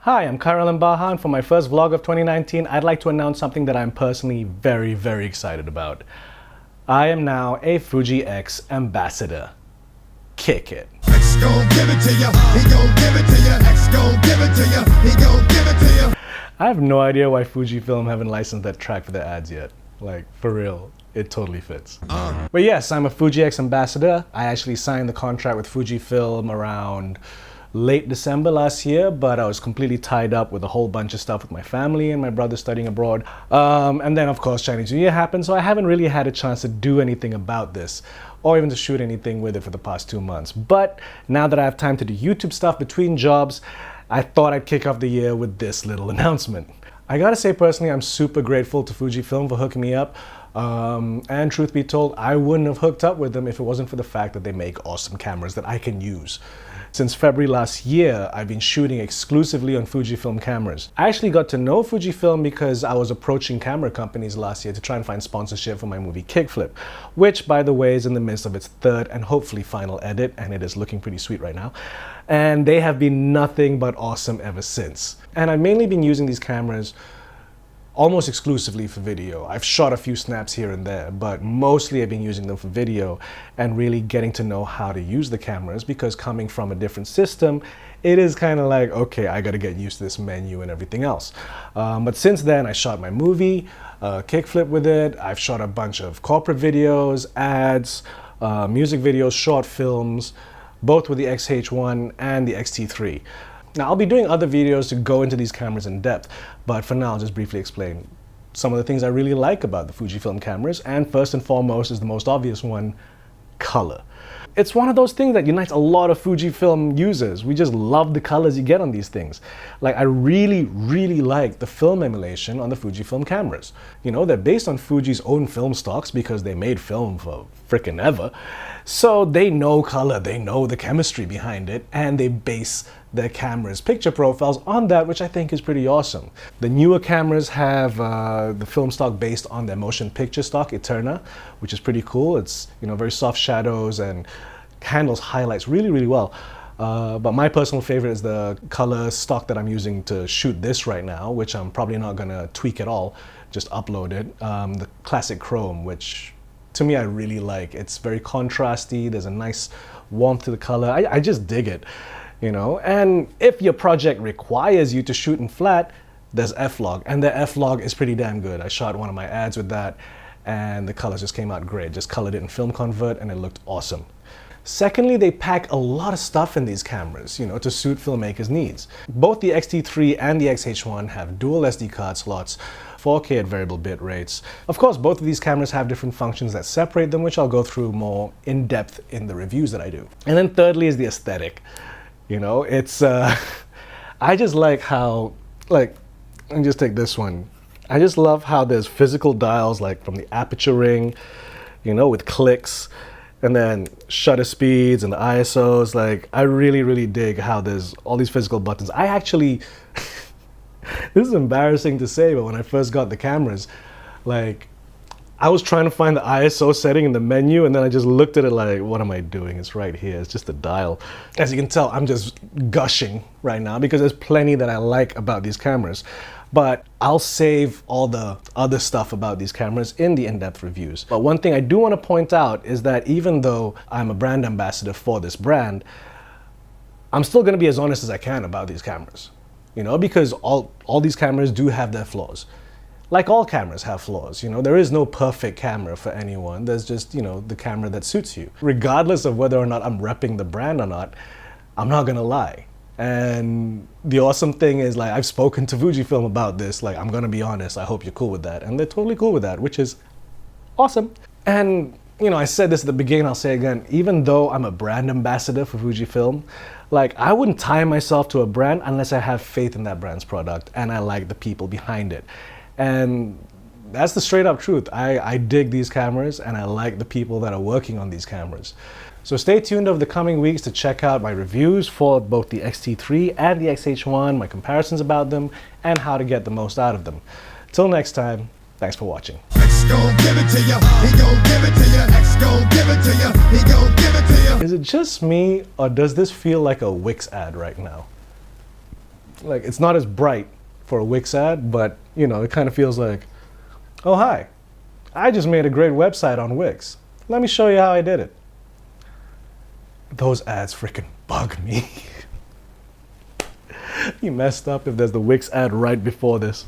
Hi, I'm Karalan Bahan. For my first vlog of 2019, I'd like to announce something that I'm personally very excited about. I am now a Fuji X ambassador. Kick it. X gon' give it to ya, he gon' give it to ya. X gon' give it to ya, he gon' give it to ya. I have no idea why Fujifilm haven't licensed that track for their ads yet. Like, for real, it totally fits. But yes, I'm a Fuji X ambassador. I actually signed the contract with Fujifilm around late December last year, but I was completely tied up with a whole bunch of stuff with my family and my brother studying abroad. And then of course Chinese New Year happened, so I haven't really had a chance to do anything about this or even to shoot anything with it for the past 2 months. But now that I have time to do YouTube stuff between jobs, I thought I'd kick off the year with this little announcement. I gotta say personally, I'm super grateful to Fujifilm for hooking me up. And truth be told, I wouldn't have hooked up with them if it wasn't for the fact that they make awesome cameras that I can use. Since February last year, I've been shooting exclusively on Fujifilm cameras. I actually got to know Fujifilm because I was approaching camera companies last year to try and find sponsorship for my movie Kickflip, which by the way is in the midst of its third and hopefully final edit, and it is looking pretty sweet right now. And they have been nothing but awesome ever since. And I've mainly been using these cameras almost exclusively for video. I've shot a few snaps here and there, but mostly I've been using them for video and really getting to know how to use the cameras, because coming from a different system, it is kind of like, okay, I gotta get used to this menu and everything else. But since then, I shot my movie, Kickflip with it. I've shot a bunch of corporate videos, ads, music videos, short films, both with the XH-1 and the XT-3. Now, I'll be doing other videos to go into these cameras in depth, but for now, I'll just briefly explain some of the things I really like about the Fujifilm cameras, and first and foremost is the most obvious one, color. It's one of those things that unites a lot of Fujifilm users. We just love the colors you get on these things. Like, I really like the film emulation on the Fujifilm cameras. You know, they're based on Fuji's own film stocks because they made film for frickin' ever. So they know color, they know the chemistry behind it, and they base their cameras' picture profiles on that, which I think is pretty awesome. The newer cameras have the film stock based on their motion picture stock, Eterna, which is pretty cool. It's, you know, very soft shadows and handles highlights really well. But my personal favorite is the color stock that I'm using to shoot this right now, which I'm probably not gonna tweak at all, just upload it. The classic chrome, which to me I really like. It's very contrasty, there's a nice warmth to the color. I just dig it, you know. And if your project requires you to shoot in flat, there's F-Log, and the F-Log is pretty damn good. I shot one of my ads with that, and the colors just came out great. Just colored it in Film Convert, and it looked awesome. Secondly, they pack a lot of stuff in these cameras, you know, to suit filmmakers' needs. Both the XT3 and the XH-1 have dual SD card slots, 4K at variable bit rates. Of course, both of these cameras have different functions that separate them, which I'll go through more in depth in the reviews that I do. And then thirdly is the aesthetic. You know, it's, I just like how, like, let me just take this one. I just love how there's physical dials, like from the aperture ring, you know, with clicks, and then shutter speeds and the ISOs. Like, I really dig how there's all these physical buttons. I actually, this is embarrassing to say, but when I first got the cameras, like, I was trying to find the ISO setting in the menu, and then I just looked at it like, what am I doing? It's right here, it's just a dial. As you can tell, I'm just gushing right now because there's plenty that I like about these cameras. But I'll save all the other stuff about these cameras in the in-depth reviews. But one thing I do want to point out is that even though I'm a brand ambassador for this brand, I'm still going to be as honest as I can about these cameras. You know, because all these cameras do have their flaws. Like all cameras have flaws, you know, there is no perfect camera for anyone. There's just, you know, the camera that suits you. Regardless of whether or not I'm repping the brand or not, I'm not gonna lie. And the awesome thing is, like, I've spoken to Fujifilm about this, like, I'm gonna be honest, I hope you're cool with that. And they're totally cool with that, which is awesome. And, you know, I said this at the beginning, I'll say again, even though I'm a brand ambassador for Fujifilm, like, I wouldn't tie myself to a brand unless I have faith in that brand's product and I like the people behind it. And that's the straight up truth. I dig these cameras and I like the people that are working on these cameras. So stay tuned over the coming weeks to check out my reviews for both the XT3 and the XH-1, my comparisons about them, and how to get the most out of them. Till next time, thanks for watching. X gon' give it to ya, he gon' give it to ya. X gon' give it to ya, he gon' give it to ya. Is it just me, or does this feel like a Wix ad right now? Like, it's not as bright for a Wix ad, but you know, it kind of feels like, oh hi, I just made a great website on Wix. Let me show you how I did it. Those ads freaking bug me. You messed up if there's the Wix ad right before this.